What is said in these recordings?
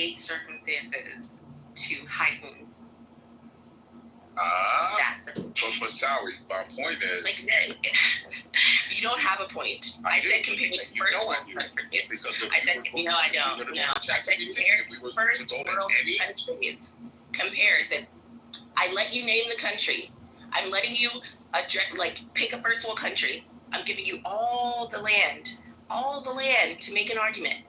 create circumstances to heighten that circumstance. But Sally, my point is... Like, you don't have a point. I said compared to first world countries. I said, no, I don't. No. I said compared to first world countries. Comparison. I let you name the country. I'm letting you pick a first world country. I'm giving you all the land to make an argument.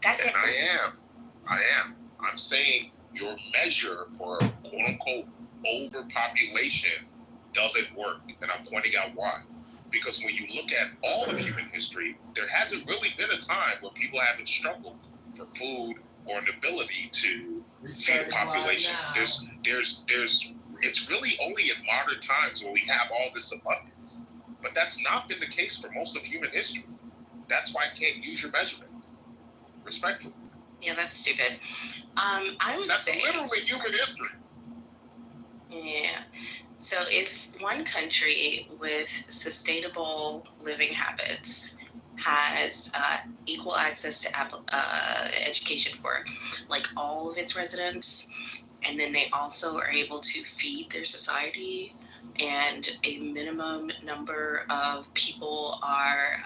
That's it. I am. I'm saying your measure for quote unquote overpopulation doesn't work, and I'm pointing out why. Because when you look at all of human history, there hasn't really been a time where people haven't struggled for food or an ability to feed a population. It's really only in modern times where we have all this abundance. But that's not been the case for most of human history. That's why I can't use your measurement. Respectfully. Yeah, that's stupid. I would say... That's literally human history. Yeah. So if one country with sustainable living habits has equal access to education for like all of its residents, and then they also are able to feed their society, and a minimum number of people are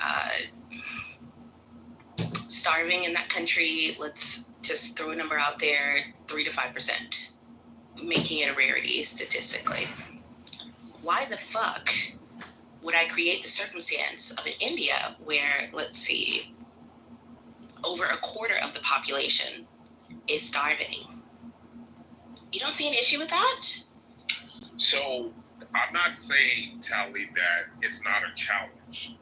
starving in that country, let's just throw a number out there, 3 to 5%, making it a rarity statistically. Why the fuck would I create the circumstance of an India where, let's see, over a quarter of the population is starving? You don't see an issue with that? So I'm not saying, Tally, that it's not a challenge.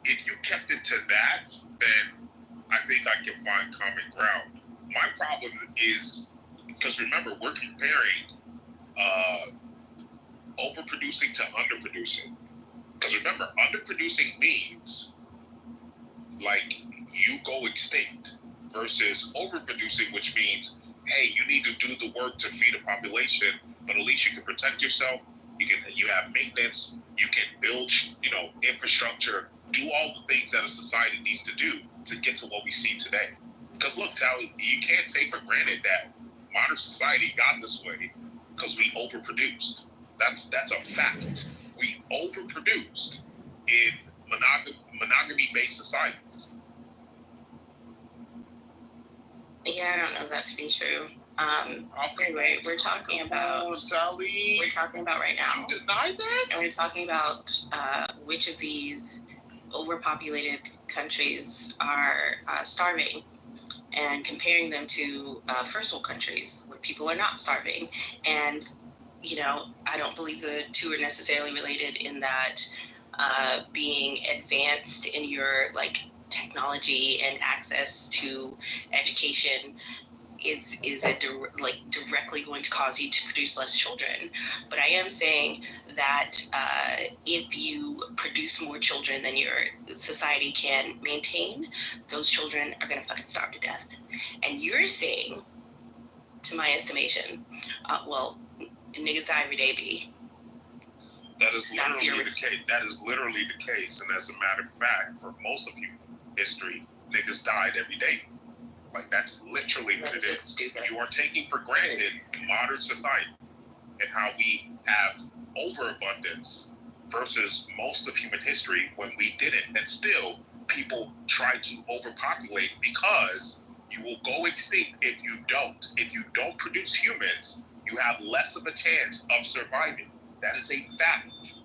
If you kept it to that, then I think I can find common ground. My problem is, because remember, we're comparing overproducing to underproducing. Because remember, underproducing means like you go extinct, versus overproducing, which means, hey, you need to do the work to feed a population, but at least you can protect yourself. You have maintenance. You can build, infrastructure. Do all the things that a society needs to do to get to what we see today. Because look, Tally, you can't take for granted that modern society got this way because we overproduced. That's a fact. We overproduced in monogamy-based societies. Yeah, I don't know that to be true. Anyway, we're talking about right now. You deny that? And we're talking about which of these overpopulated countries are starving, and comparing them to first world countries where people are not starving. And, I don't believe the two are necessarily related in that being advanced in your technology and access to education is directly going to cause you to produce less children. But I am saying that if you produce more children than your society can maintain, those children are going to fucking starve to death. And you're saying, to my estimation, niggas die every day, B. That is literally the case. That is literally the case. And as a matter of fact, for most of human history, niggas died every day. That's literally what it is. Stupid. You are taking for granted modern society and how we have overabundance versus most of human history when we didn't. And still, people try to overpopulate because you will go extinct if you don't. If you don't produce humans, you have less of a chance of surviving. That is a fact.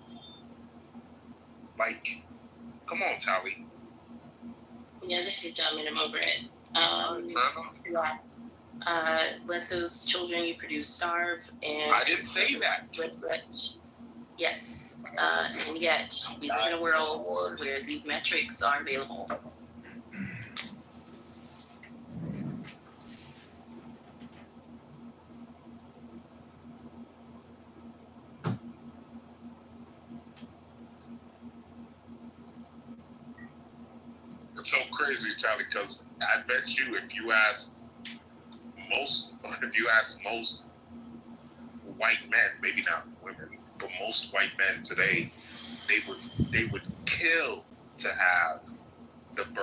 Come on, Tally. Yeah, this is dumb and I'm over it. Let those children you produce starve, and I didn't say that. Yes, and yet we live in a world where these metrics are available. It's so crazy, Charlie, because I bet you if you ask most white men, maybe not women, but most white men today, they would kill to have the birth